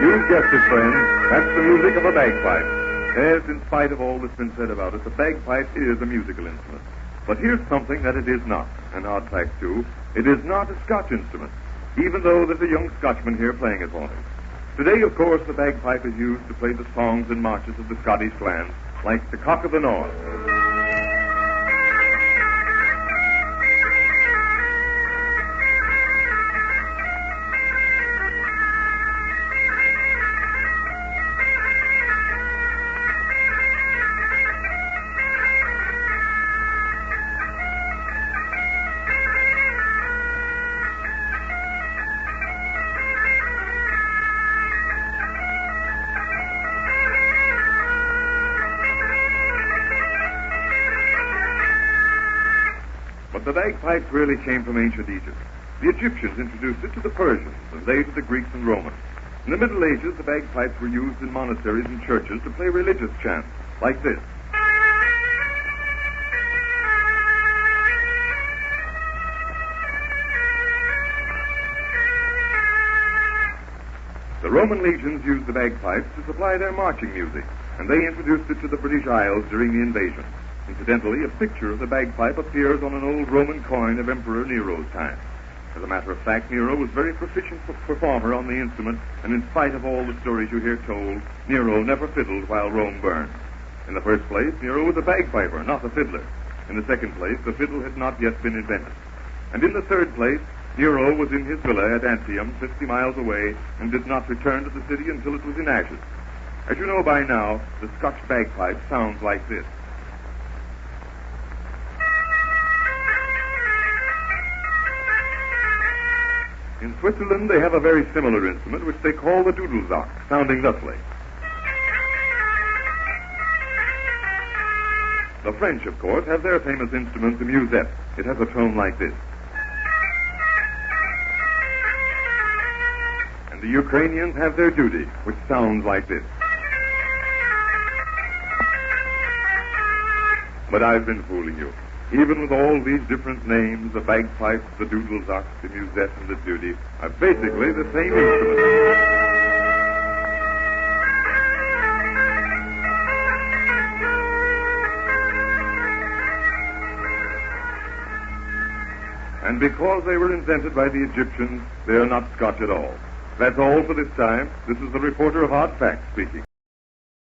You've guessed it, friends. That's the music of a bagpipe. Yes, in spite of all that's been said about it, the bagpipe is a musical instrument. But here's something that it is not, an odd fact, too. It is not a Scotch instrument, even though there's a young Scotchman here playing it for me. Today, of course, the bagpipe is used to play the songs and marches of the Scottish clans, like the Cock of the North. But the bagpipe really came from ancient Egypt. The Egyptians introduced it to the Persians, and they to the Greeks and Romans. In the Middle Ages, the bagpipes were used in monasteries and churches to play religious chants, like this. The Roman legions used the bagpipes to supply their marching music, and they introduced it to the British Isles during the invasion. Incidentally, a picture of the bagpipe appears on an old Roman coin of Emperor Nero's time. As a matter of fact, Nero was a very proficient performer on the instrument, and in spite of all the stories you hear told, Nero never fiddled while Rome burned. In the first place, Nero was a bagpiper, not a fiddler. In the second place, the fiddle had not yet been invented. And in the third place, Nero was in his villa at Antium, 50 miles away, and did not return to the city until it was in ashes. As you know by now, the Scotch bagpipe sounds like this. In Switzerland, they have a very similar instrument, which they call the dudelsack, sounding thusly. The French, of course, have their famous instrument, the musette. It has a tone like this. And the Ukrainians have their dudy, which sounds like this. But I've been fooling you. Even with all these different names, the bagpipes, the dudelsack, the musette, and the duty, are basically the same instrument. And because they were invented by the Egyptians, they are not Scotch at all. That's all for this time. This is the reporter of Odd Facts speaking.